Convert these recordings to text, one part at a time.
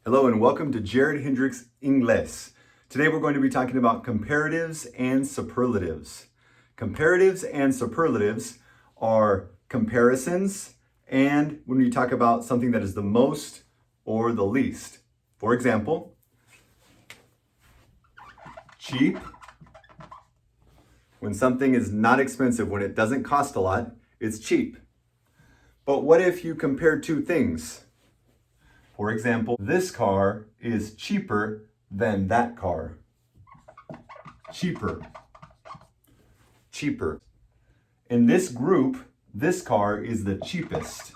Hello and welcome to Jared Hendricks Ingles. Today we're going to be talking about comparatives and superlatives. Comparatives and superlatives are comparisons and when we talk about something that is the most or the least. For example, cheap. When something is not expensive, when it doesn't cost a lot, it's cheap. But what if you compare two things? For example, this car is cheaper than that car. Cheaper. Cheaper. In this group, this car is the cheapest.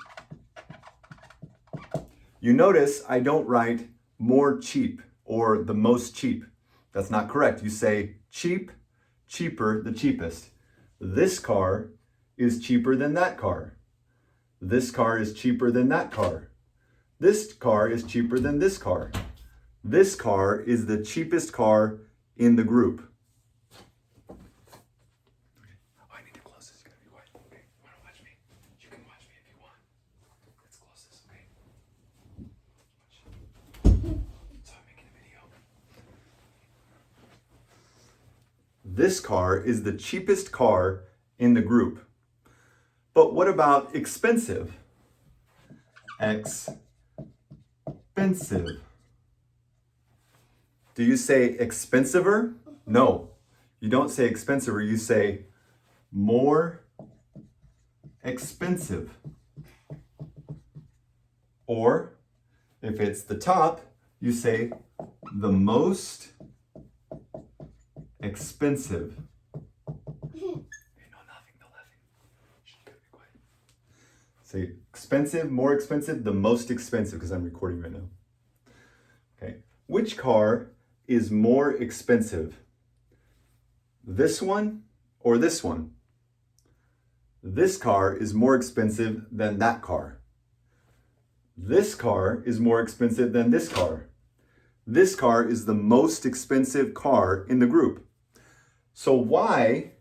You notice I don't write more cheap or the most cheap. That's not correct. You say cheap, cheaper, the cheapest. This car is cheaper than that car. This car is cheaper than that car. This car is cheaper than this car. This car is the cheapest car in the group. Oh, I need to close this. You gotta be quiet. Okay, you wanna watch me? You can watch me if you want. Let's close this, okay? So I'm making a video. This car is the cheapest car in the group. But what about expensive? Expensive. Do you say expensiver? No, you don't say expensiver, you say more expensive. Or if it's the top, you say the most expensive. Say expensive, more expensive, the most expensive, because I'm recording right now. Okay. Which car is more expensive? This one or this one? This car is more expensive than that car. This car is more expensive than this car. This car is the most expensive car in the group. So why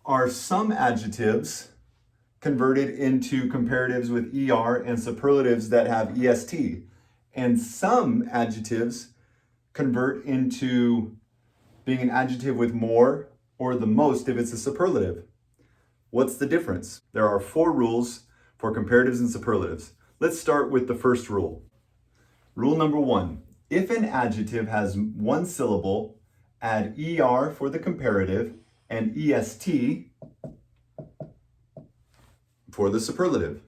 are some adjectives converted into comparatives with ER and superlatives that have EST? And some adjectives convert into being an adjective with more or the most if it's a superlative. What's the difference? There are 4 rules for comparatives and superlatives. Let's start with the first rule. Rule number 1, if an adjective has one syllable, add ER for the comparative and EST for the superlative.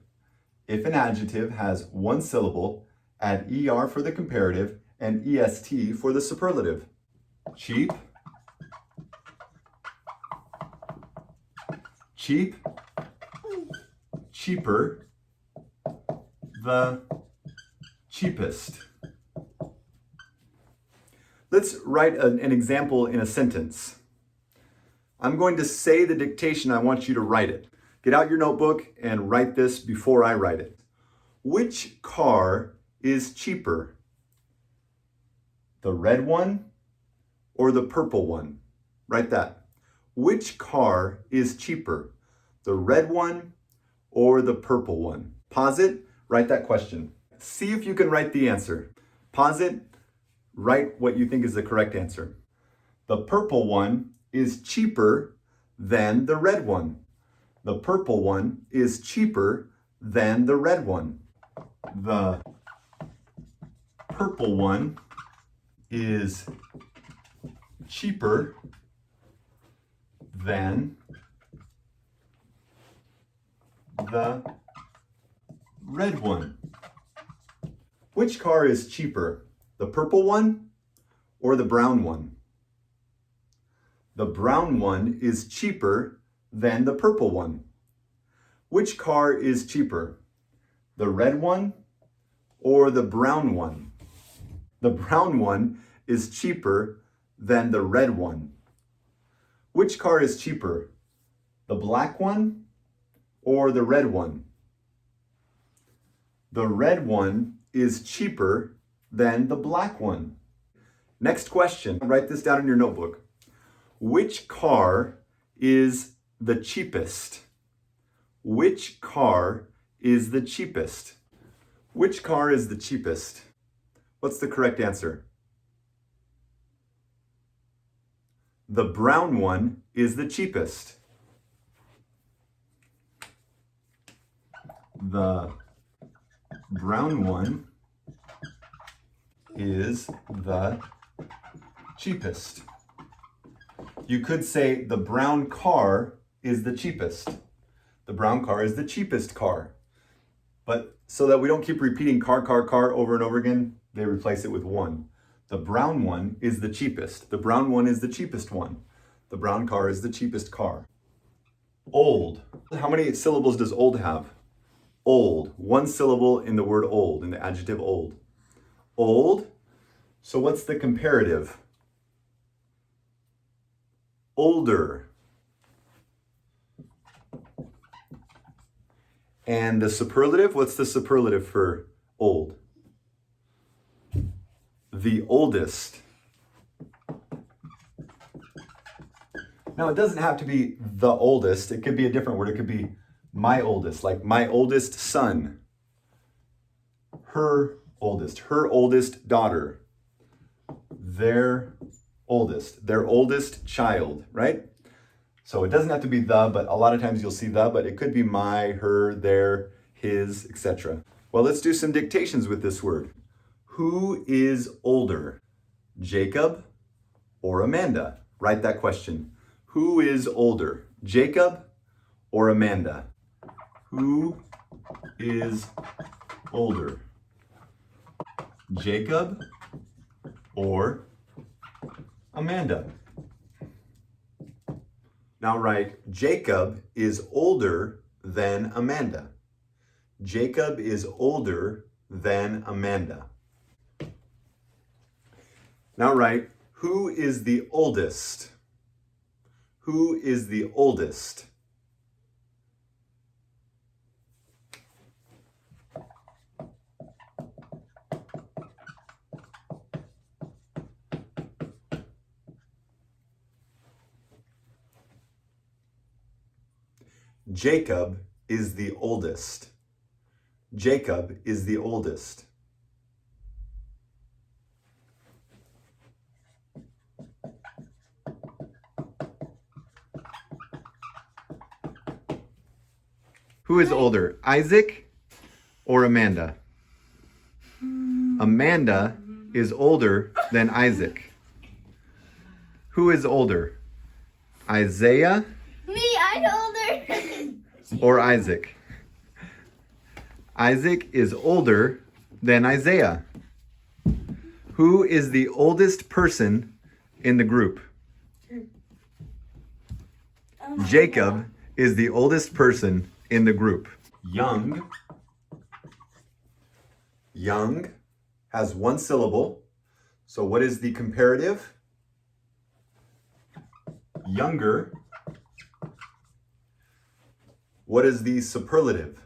If an adjective has one syllable, add ER for the comparative and EST for the superlative. Cheap, cheap, cheaper, the cheapest. Let's write an example in a sentence. I'm going to say the dictation. I want you to write it. Get out your notebook and write this before I write it. Which car is cheaper? The red one or the purple one? Write that. Which car is cheaper? The red one or the purple one? Pause it, write that question. See if you can write the answer. Pause it, write what you think is the correct answer. The purple one is cheaper than the red one. The purple one is cheaper than the red one. The purple one is cheaper than the red one. Which car is cheaper? The purple one or the brown one? The brown one is cheaper than the purple one. Which car is cheaper? The red one or the brown one? The brown one is cheaper than the red one. Which car is cheaper? The black one or the red one? The red one is cheaper than the black one. Next question. Write this down in your notebook. Which car is the cheapest? Which car is the cheapest? Which car is the cheapest? What's the correct answer? The brown one is the cheapest. The brown one is the cheapest. You could say the brown car is the cheapest. The brown car is the cheapest car. But so that we don't keep repeating car, car, car over and over again, they replace it with one. The brown one is the cheapest. The brown one is the cheapest one. The brown car is the cheapest car. Old. How many syllables does old have? Old. One syllable in the word old, in the adjective old. Old. So what's the comparative? Older. And the superlative, what's the superlative for old? The oldest. Now, it doesn't have to be the oldest. It could be a different word. It could be my oldest, like my oldest son. Her oldest daughter. Their oldest child, right? So it doesn't have to be the, but a lot of times you'll see the, but it could be my, her, their, his, etc. Well, let's do some dictations with this word. Who is older, Jacob or Amanda? Write that question. Who is older, Jacob or Amanda? Who is older, Jacob or Amanda? Now write, Jacob is older than Amanda. Jacob is older than Amanda. Now write, who is the oldest? Who is the oldest? Jacob is the oldest. Jacob is the oldest. Who is older, Isaac or Amanda? Amanda is older than Isaac. Who is older, Isaiah? Me, I'm older. Or Isaac? Isaac is older than Isaiah. Who is the oldest person in the group? Jacob is the oldest person in the group. Young. Young has one syllable. So what is the comparative? Younger. What is the superlative?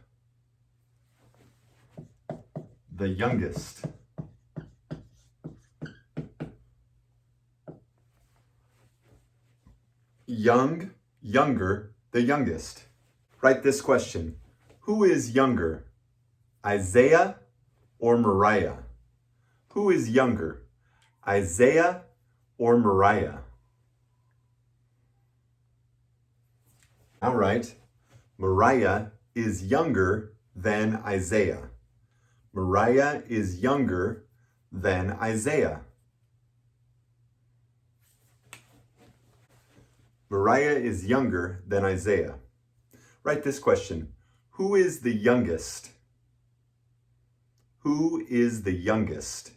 The youngest. Young, younger, the youngest. Write this question. Who is younger, Isaiah or Mariah? Who is younger, Isaiah or Mariah? All right. Mariah is younger than Isaiah. Mariah is younger than Isaiah. Mariah is younger than Isaiah. Write this question. Who is the youngest? Who is the youngest?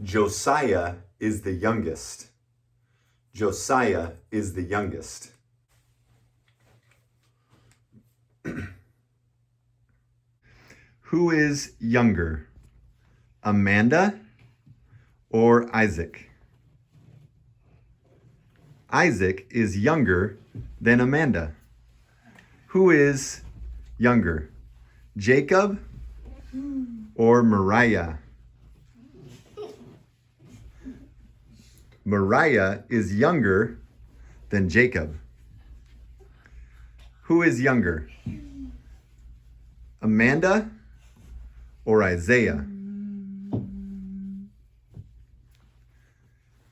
Josiah is the youngest. Josiah is the youngest. Who is younger, Amanda or Isaac? Isaac is younger than Amanda. Who is younger, Jacob or Mariah? Mariah is younger than Jacob. Who is younger? Amanda or Isaiah?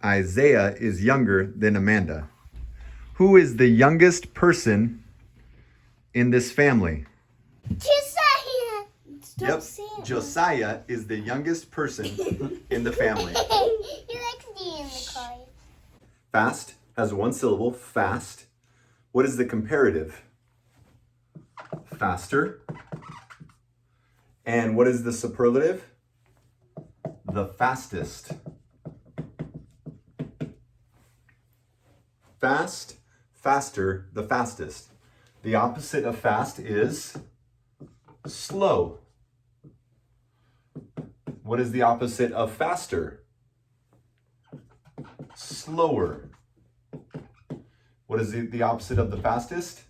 Isaiah is younger than Amanda. Who is the youngest person in this family? Josiah. Yep, Josiah is the youngest person in the family. He likes to be in the car. Fast has one syllable, fast. What is the comparative? Faster. And what is the superlative? The fastest. Fast, faster, the fastest. The opposite of fast is slow. What is the opposite of faster? Slower. What is the opposite of the fastest?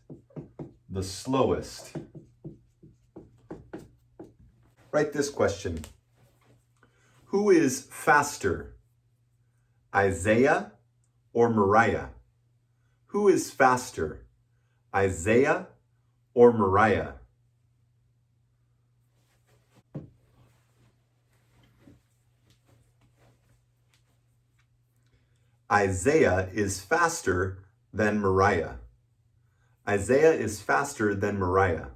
The slowest. Write this question. Who is faster? Isaiah or Mariah? Who is faster? Isaiah or Mariah? Isaiah is faster than Mariah. Isaiah is faster than Mariah.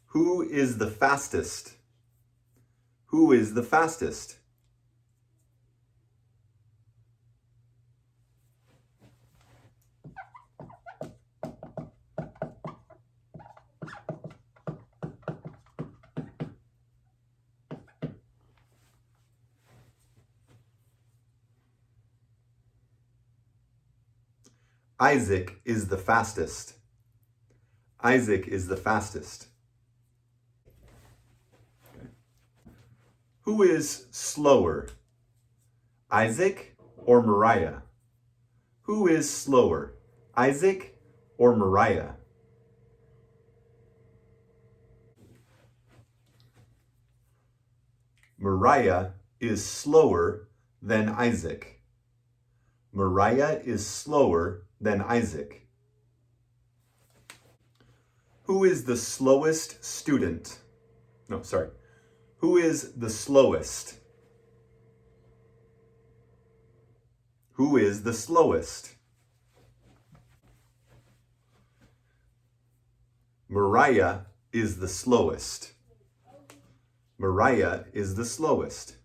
Who is the fastest? Who is the fastest? Isaac is the fastest. Isaac is the fastest. Okay. Who is slower? Isaac or Mariah? Who is slower? Isaac or Mariah? Mariah is slower than Isaac. Mariah is slower than Isaac. Who is the slowest student? No, sorry. Who is the slowest? Who is the slowest? Mariah is the slowest. Mariah is the slowest.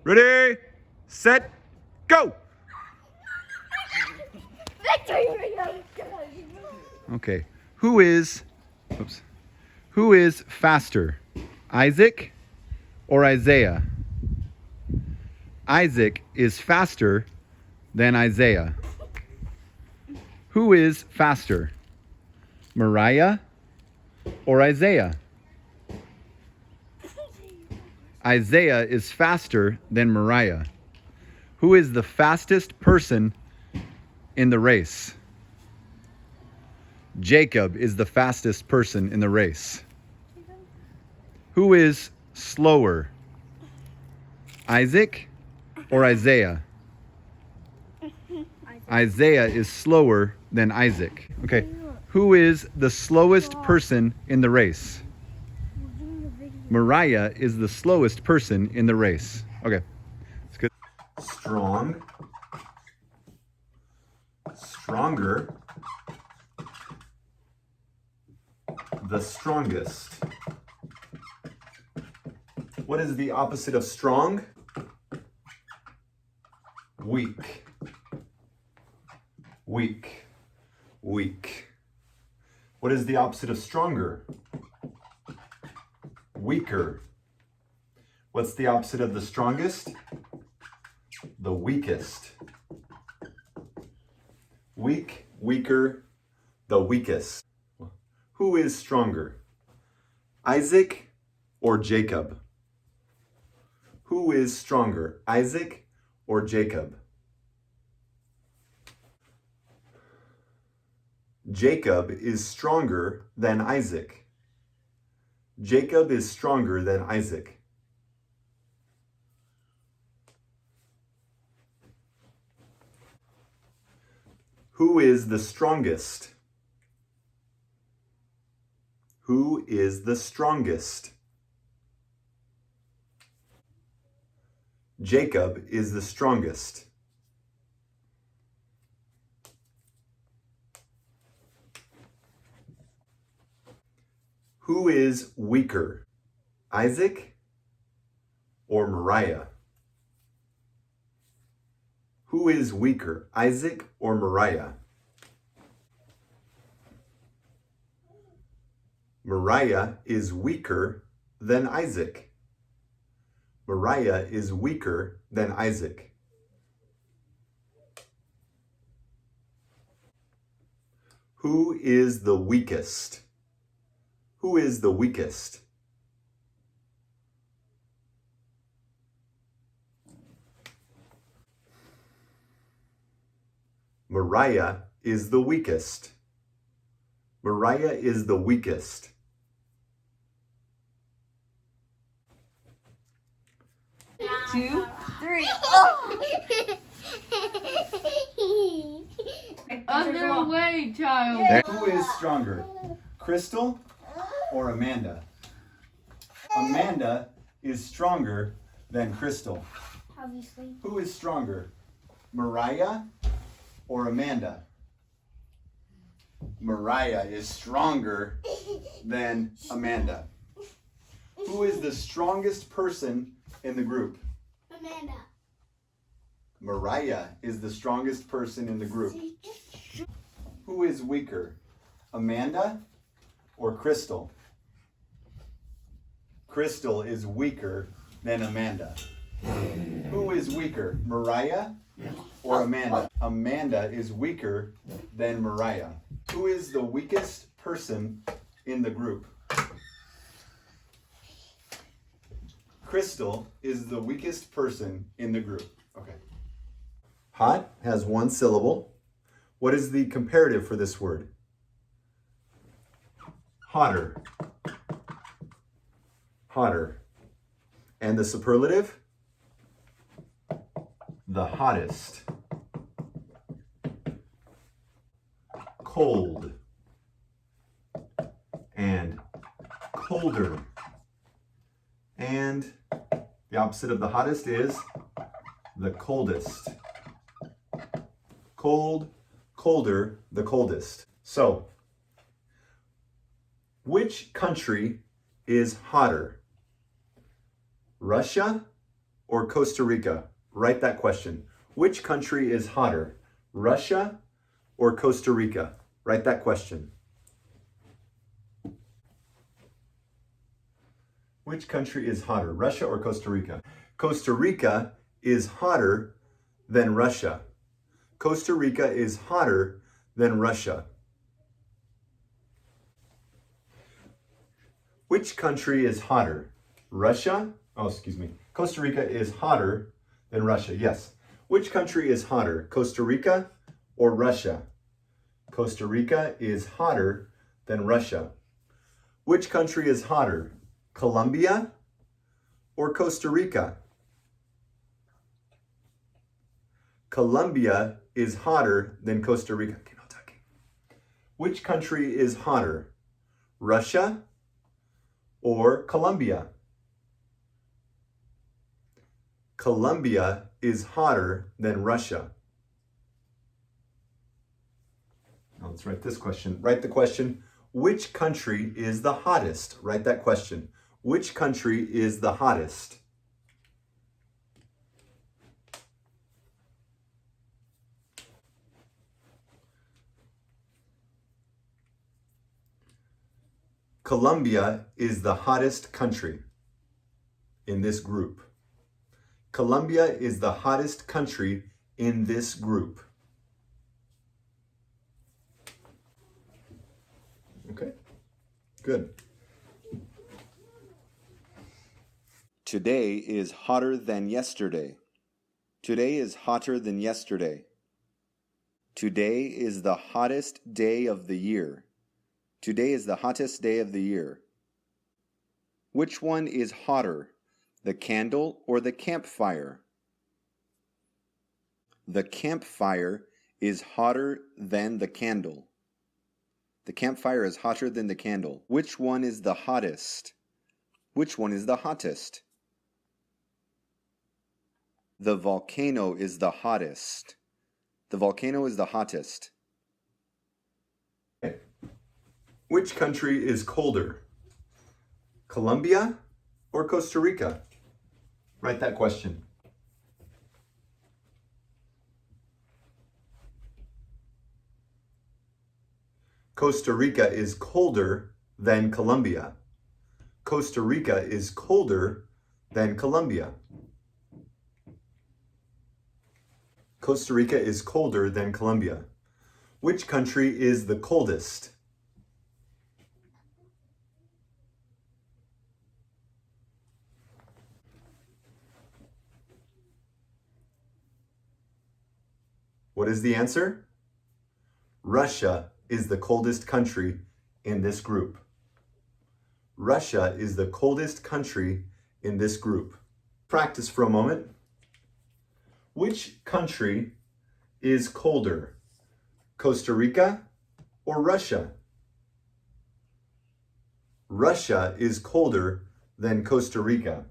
Ready, set, go! Okay, who is faster, Isaac or Isaiah? Isaac is faster than Isaiah. Who is faster, Mariah or Isaiah? Isaiah is faster than Mariah. Who is the fastest person in the race? Jacob is the fastest person in the race. Who is slower, Isaac or Isaiah? Isaiah is slower than Isaac. Okay, who is the slowest person in the race? Mariah is the slowest person in the race. Okay, that's good. Strong, stronger, the strongest. What is the opposite of strong? Weak. Weak. Weak. What is the opposite of stronger? Weaker. What's the opposite of the strongest? The weakest. Weak, weaker, the weakest. Who is stronger? Isaac or Jacob? Who is stronger, Isaac or Jacob? Jacob is stronger than Isaac. Jacob is stronger than Isaac. Who is the strongest? Who is the strongest? Jacob is the strongest. Who is weaker, Isaac or Mariah? Who is weaker, Isaac or Mariah? Mariah is weaker than Isaac. Mariah is weaker than Isaac. Who is the weakest? Who is the weakest? Mariah is the weakest. Mariah is the weakest. Two, three. Other way, child. Who is stronger, Chrystal or Amanda? Amanda is stronger than Chrystal. Obviously. Who is stronger, Mariah or Amanda? Mariah is stronger than Amanda. Who is the strongest person in the group? Amanda. Mariah is the strongest person in the group. Who is weaker, Amanda or Chrystal? Chrystal is weaker than Amanda. Who is weaker, Mariah or Amanda? Amanda is weaker than Mariah. Who is the weakest person in the group? Chrystal is the weakest person in the group. Okay. Hot has one syllable. What is the comparative for this word? Hotter. Hotter. And the superlative? The hottest. Cold. And colder. And the opposite of the hottest is the coldest. Cold, colder, the coldest. So, which country is hotter? Russia or Costa Rica? Write that question. Which country is hotter? Russia or Costa Rica? Write that question. Which country is hotter, Russia or Costa Rica? Costa Rica is hotter than Russia. Costa Rica is hotter than Russia. Which country is hotter? Russia? Oh, excuse me. Costa Rica is hotter than Russia. Yes. Which country is hotter, Costa Rica or Russia? Costa Rica is hotter than Russia. Which country is hotter, Colombia or Costa Rica? Colombia is hotter than Costa Rica. Which country is hotter, Russia or Colombia? Colombia is hotter than Russia. Now let's write this question. Write the question, which country is the hottest? Write that question. Which country is the hottest? Colombia is the hottest country in this group. Colombia is the hottest country in this group. Okay, good. Today is hotter than yesterday. Today is hotter than yesterday. Today is the hottest day of the year. Today is the hottest day of the year. Which one is hotter, the candle or the campfire? The campfire is hotter than the candle. The campfire is hotter than the candle. Which one is the hottest? Which one is the hottest? The volcano is the hottest. The volcano is the hottest. Which country is colder? Colombia or Costa Rica? Write that question. Costa Rica is colder than Colombia. Costa Rica is colder than Colombia. Costa Rica is colder than Colombia. Which country is the coldest? What is the answer? Russia is the coldest country in this group. Russia is the coldest country in this group. Practice for a moment. Which country is colder? Costa Rica or Russia? Russia is colder than Costa Rica.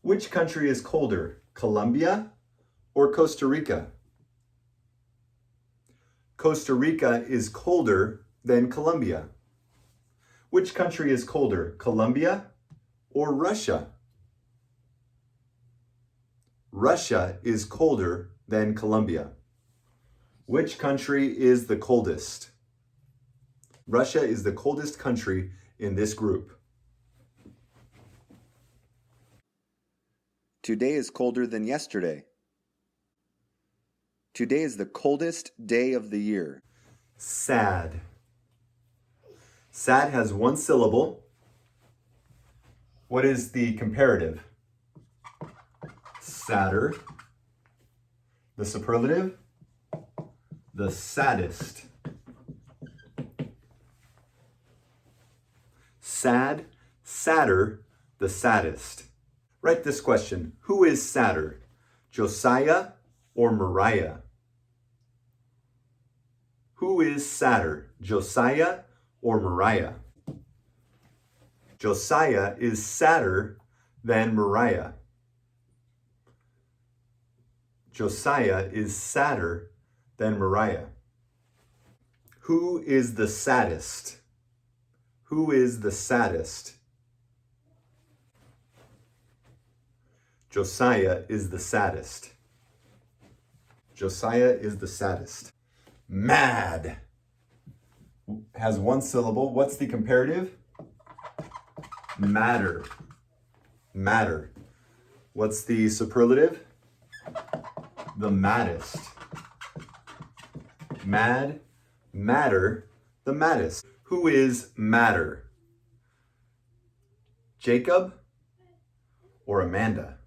Which country is colder? Colombia or Costa Rica? Costa Rica is colder than Colombia. Which country is colder? Colombia or Russia? Russia is colder than Colombia. Which country is the coldest? Russia is the coldest country in this group. Today is colder than yesterday. Today is the coldest day of the year. Sad. Sad has one syllable. What is the comparative? Sadder. The superlative? The saddest. Sad, sadder, the saddest. Write this question. Who is sadder? Josiah or Mariah? Who is sadder? Josiah or Mariah? Josiah is sadder than Mariah. Josiah is sadder than Mariah. Who is the saddest? Who is the saddest? Josiah is the saddest. Josiah is the saddest. Mad has one syllable. What's the comparative? Matter. Matter. What's the superlative? The maddest. Mad, matter, the maddest. Who is madder? Jacob or Amanda?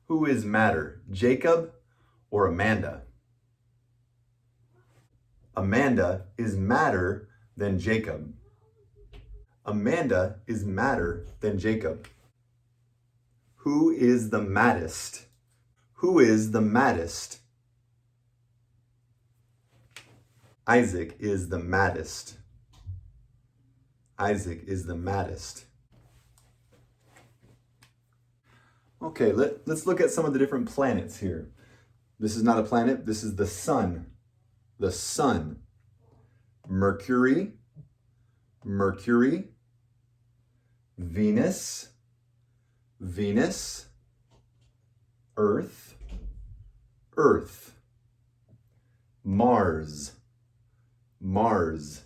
Who is madder? Jacob or Amanda? Amanda is madder than Jacob. Amanda is madder than Jacob. Who is the maddest? Who is the maddest? Isaac is the maddest. Isaac is the maddest. Okay, let's look at some of the different planets here. This is not a planet, this is the sun. The sun. Mercury, Mercury. Venus, Venus. Earth, Earth. Mars, Mars.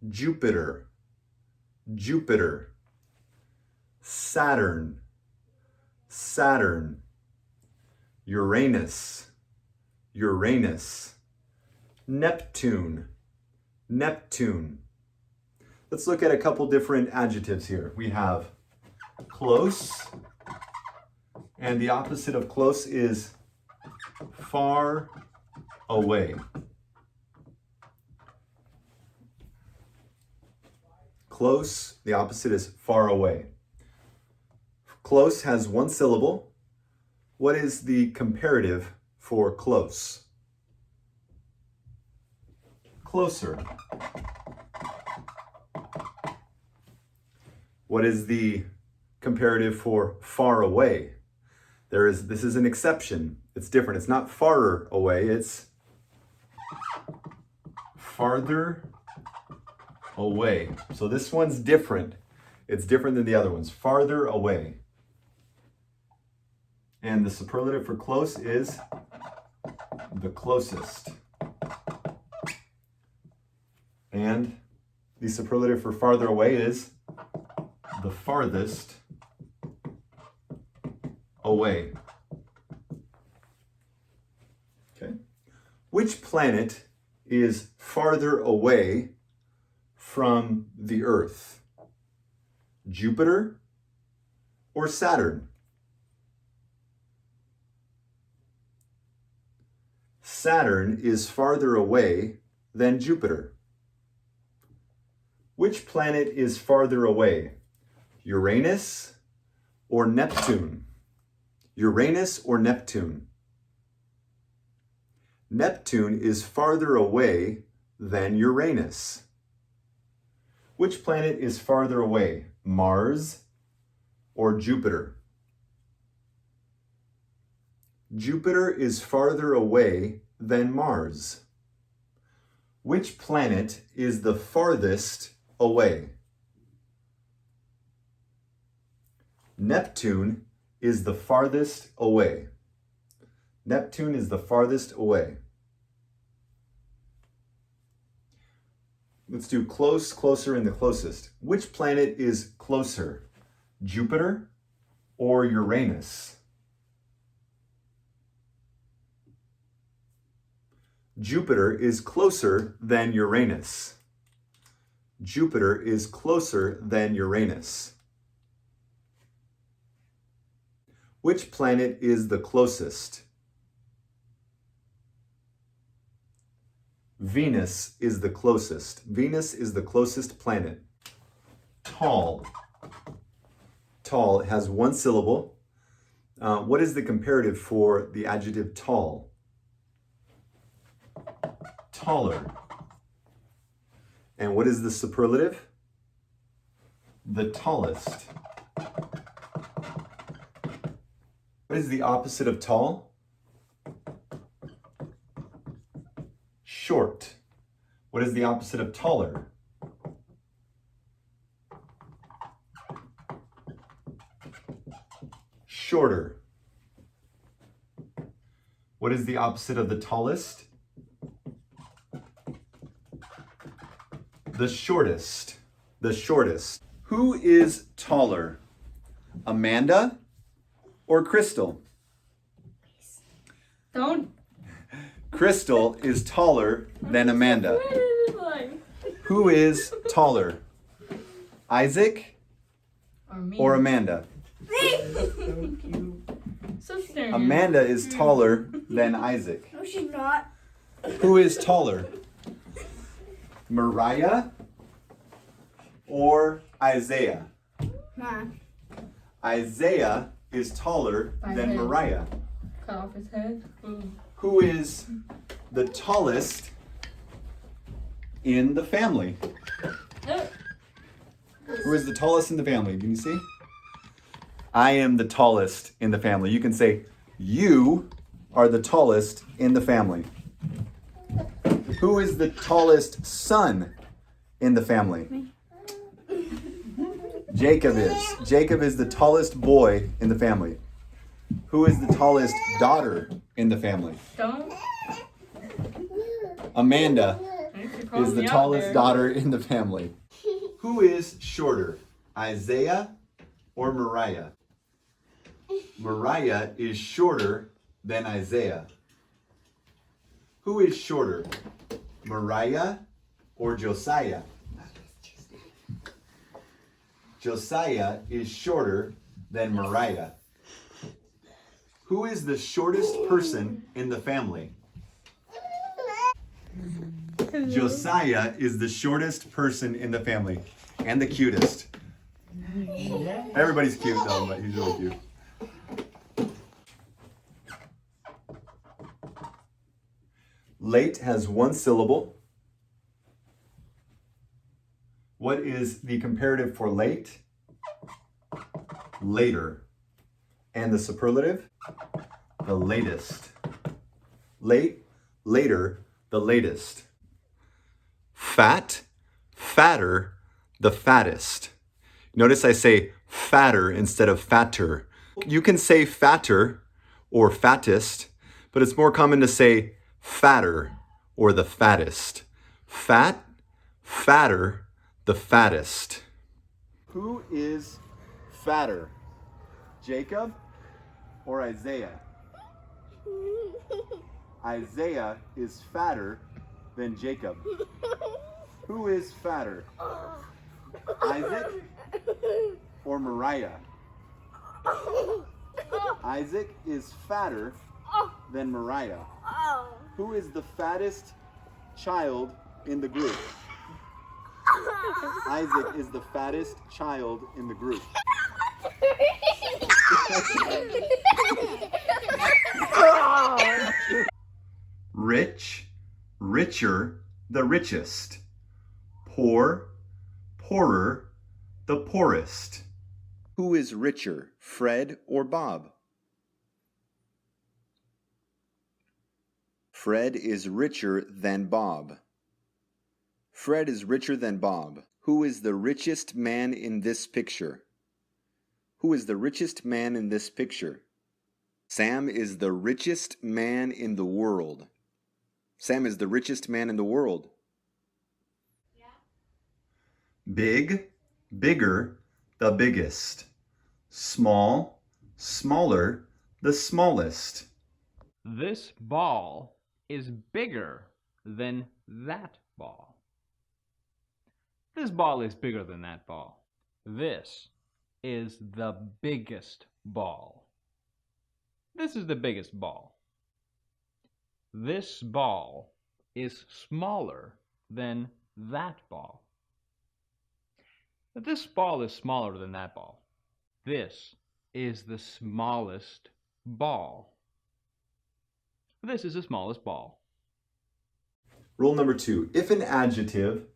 Jupiter, Jupiter. Saturn, Saturn. Uranus, Uranus. Neptune, Neptune. Let's look at a couple different adjectives here. We have close. And the opposite of close is far away. Close, the opposite is far away. Close has one syllable. What is the comparative for close? Closer. What is the comparative for far away? This is an exception. It's different. It's not farther away, it's farther away. So this one's different. It's different than the other ones. Farther away. And the superlative for close is the closest. And the superlative for farther away is the farthest away. Okay. Which planet is farther away from the Earth? Jupiter or Saturn? Saturn is farther away than Jupiter. Which planet is farther away? Uranus or Neptune? Uranus or Neptune? Neptune is farther away than Uranus. Which planet is farther away? Mars or Jupiter? Jupiter is farther away than Mars. Which planet is the farthest away? Neptune is the farthest away. Neptune is the farthest away. Let's do close, closer, and the closest. Which planet is closer? Jupiter or Uranus? Jupiter is closer than Uranus. Jupiter is closer than Uranus. Which planet is the closest? Venus is the closest. Venus is the closest planet. Tall. Tall has one syllable. What is the comparative for the adjective tall? Taller. And what is the superlative? The tallest. What is the opposite of tall? Short. What is the opposite of taller? Shorter. What is the opposite of the tallest? The shortest. The shortest. Who is taller? Amanda or Chrystal? Don't. Chrystal is taller than Amanda. Who is taller? Isaac or Amanda? Sister. Amanda is taller than Isaac. No, she's not. Who is taller? Mariah or Isaiah? Nah. Isaiah is taller than Mariah. Cut off his head. Ooh. Who is the tallest in the family? Who is the tallest in the family? Can you see? I am the tallest in the family. You can say, you are the tallest in the family. Who is the tallest son in the family? Jacob is. Jacob is the tallest boy in the family. Who is the tallest daughter in the family? Don't. Amanda Call is the me out tallest there. daughter in the family. Who is shorter, Isaiah or Mariah? Mariah is shorter than Isaiah. Who is shorter, Mariah or Josiah? Josiah is shorter than Mariah. Who is the shortest person in the family? Josiah is the shortest person in the family and the cutest. Everybody's cute though, but he's really cute. Late has one syllable. What is the comparative for late? Later. And the superlative? The latest. Late, later, the latest. Fat, fatter, the fattest. Notice I say fatter instead of fatter. You can say fatter or fattest, but it's more common to say fatter or the fattest. Fat, fatter, the fattest. Who is fatter? Jacob or Isaiah? Isaiah is fatter than Jacob. Who is fatter? Isaac or Mariah? Isaac is fatter than Mariah. Who is the fattest child in the group? Isaac is the fattest child in the group. Rich, richer, the richest. Poor, poorer, the poorest. Who is richer, Fred or Bob? Fred is richer than Bob. Fred is richer than Bob. Who is the richest man in this picture? Who is the richest man in this picture? Sam is the richest man in the world. Sam is the richest man in the world. Yeah. Big, bigger, the biggest. Small, smaller, the smallest. This ball is bigger than that ball. This ball is bigger than that ball. This is the biggest ball. This is the biggest ball. This ball is smaller than that ball. This ball is smaller than that ball. This is the smallest ball. This is the smallest ball. Rule number 2. If an adjective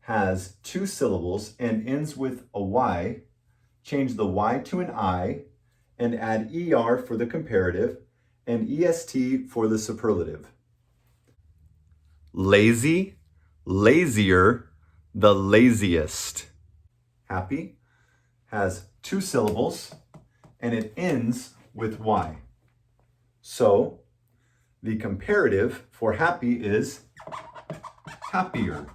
has 2 syllables and ends with a Y, change the Y to an I and add ER for the comparative and EST for the superlative. Lazy, lazier, the laziest. Happy has 2 syllables and it ends with Y. So the comparative for happy is happier.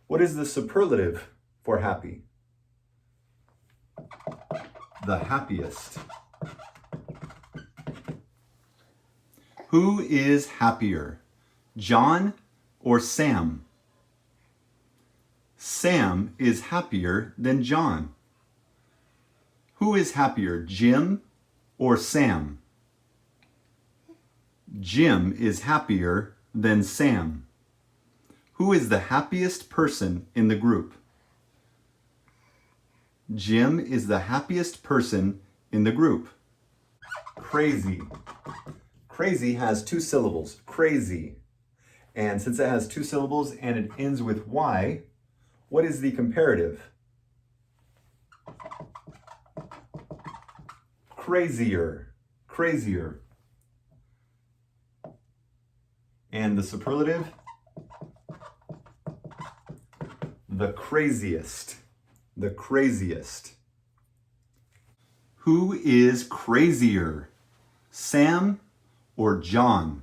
What is the superlative for happy? The happiest. Who is happier, John or Sam? Sam is happier than John. Who is happier, Jim or Sam? Jim is happier than Sam. Who is the happiest person in the group? Jim is the happiest person in the group. Crazy. Crazy has 2 syllables, crazy. And since it has 2 syllables and it ends with Y, what is the comparative? Crazier, crazier. And the superlative? The craziest, the craziest. Who is crazier, Sam or John?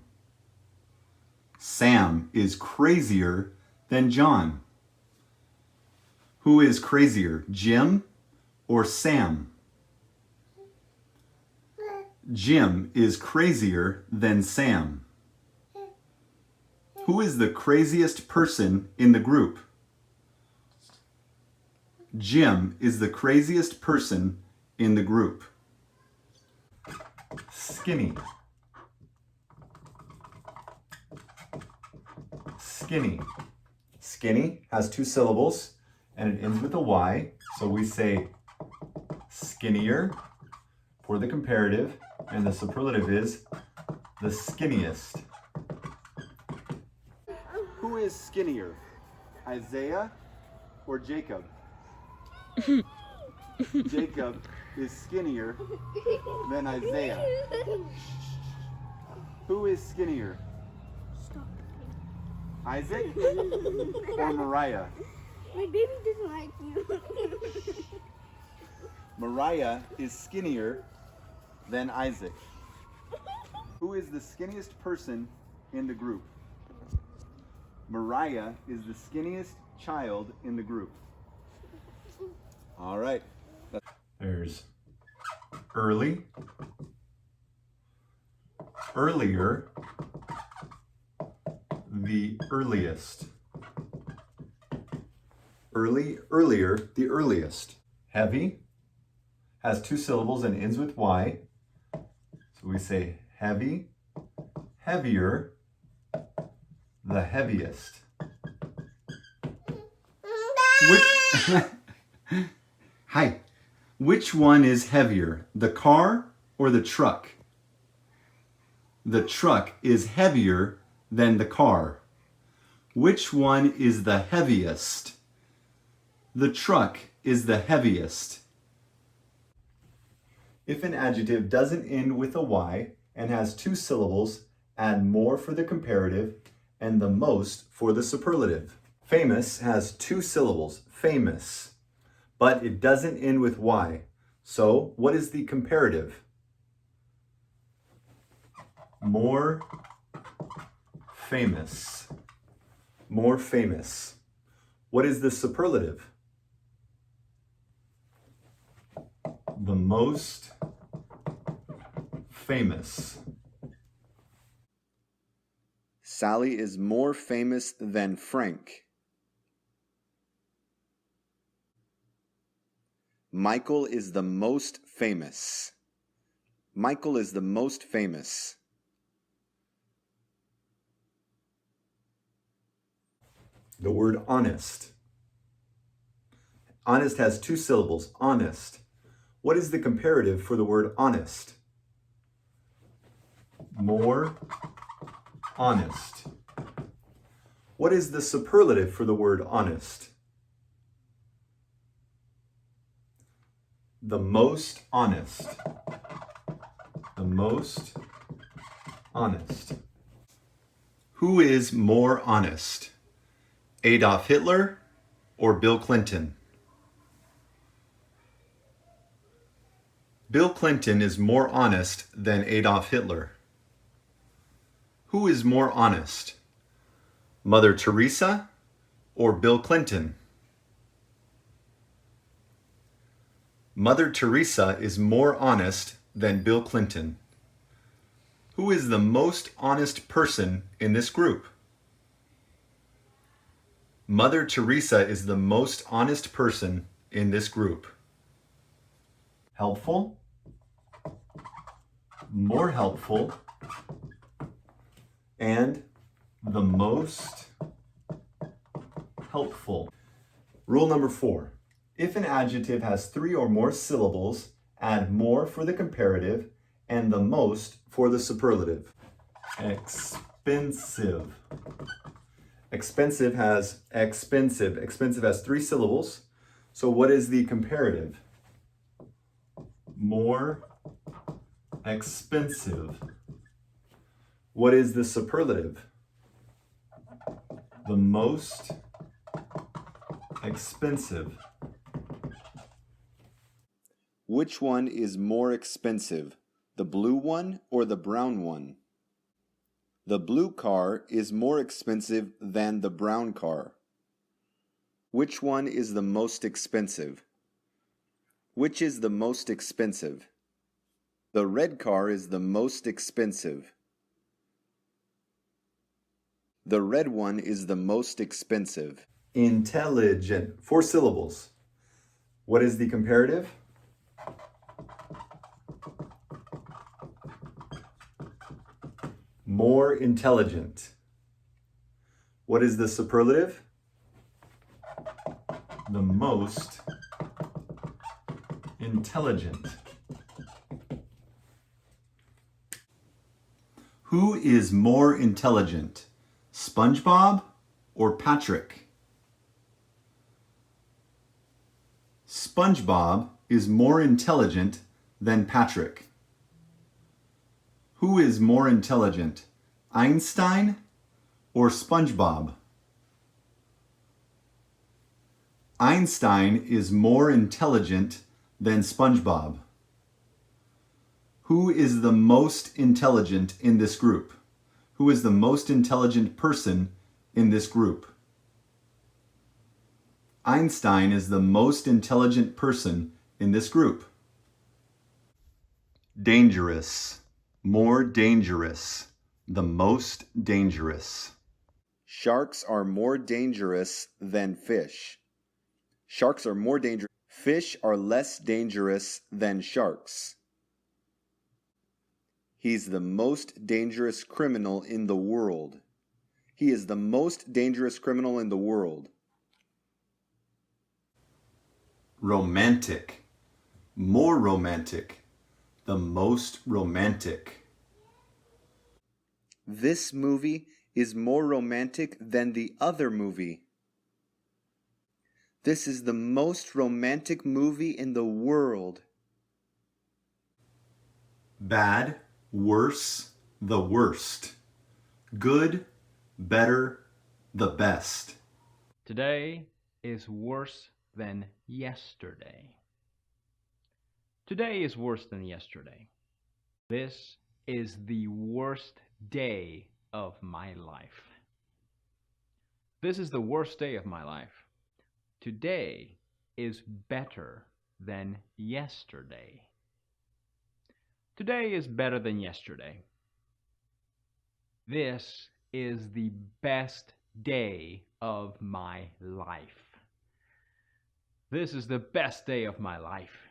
Sam is crazier than John. Who is crazier, Jim or Sam? Jim is crazier than Sam. Who is the craziest person in the group? Jim is the craziest person in the group. Skinny. Skinny. Skinny has two syllables and it ends with a Y, so we say skinnier for the comparative, and the superlative is the skinniest. Who is skinnier, Isaiah or Jacob? Jacob is skinnier than Isaiah. Who is skinnier, Isaac or Mariah? My baby doesn't like you. Mariah is skinnier than Isaac. Who is the skinniest person in the group? Mariah is the skinniest child in the group. All right. There's early, earlier, the earliest. Early, earlier, the earliest. Heavy has two syllables and ends with Y. So we say heavy, heavier, the heaviest. Hi. Which one is heavier, the car or the truck? The truck is heavier than the car. Which one is the heaviest? The truck is the heaviest. If an adjective doesn't end with a Y and has two syllables, add more for the comparative and the most for the superlative. Famous has two syllables, famous, but it doesn't end with Y. So what is the comparative? More famous. More famous. What is the superlative? The most famous. Sally is more famous than Frank. Michael is the most famous. Michael is the most famous. The word honest. Honest has two syllables, honest. What is the comparative for the word honest? More honest. What is the superlative for the word honest? The most honest. The most honest. Who is more honest? Adolf Hitler or Bill Clinton? Bill Clinton is more honest than Adolf Hitler. Who is more honest? Mother Teresa or Bill Clinton? Mother Teresa is more honest than Bill Clinton. Who is the most honest person in this group? Mother Teresa is the most honest person in this group. Helpful, more helpful, and the most helpful. Rule number 4. If an adjective has 3 or more syllables, add more for the comparative and the most for the superlative. Expensive. Expensive has expensive. Expensive has 3 syllables. So what is the comparative? More expensive. What is the superlative? The most expensive. Which one is more expensive, the blue one or the brown one? The blue car is more expensive than the brown car. Which one is the most expensive? Which is the most expensive? The red car is the most expensive. The red one is the most expensive. Intelligent. 4 syllables. What is the comparative? More intelligent. What is the superlative? The most intelligent. Who is more intelligent, SpongeBob or Patrick? SpongeBob is more intelligent than Patrick. Who is more intelligent, Einstein or SpongeBob? Einstein is more intelligent than SpongeBob. Who is the most intelligent in this group? Who is the most intelligent person in this group? Einstein is the most intelligent person in this group. Dangerous, more dangerous, the most dangerous. Sharks are more dangerous than fish. Sharks are more dangerous. Fish are less dangerous than sharks. He's the most dangerous criminal in the world. He is the most dangerous criminal in the world. Romantic, more romantic, the most romantic. This movie is more romantic than the other movie. This is the most romantic movie in the world. Bad, worse, the worst. Good, better, the best. Today is worse than yesterday. Today is worse than yesterday. This is the worst day of my life. This is the worst day of my life. Today is better than yesterday. Today is better than yesterday. This is the best day of my life. This is the best day of my life.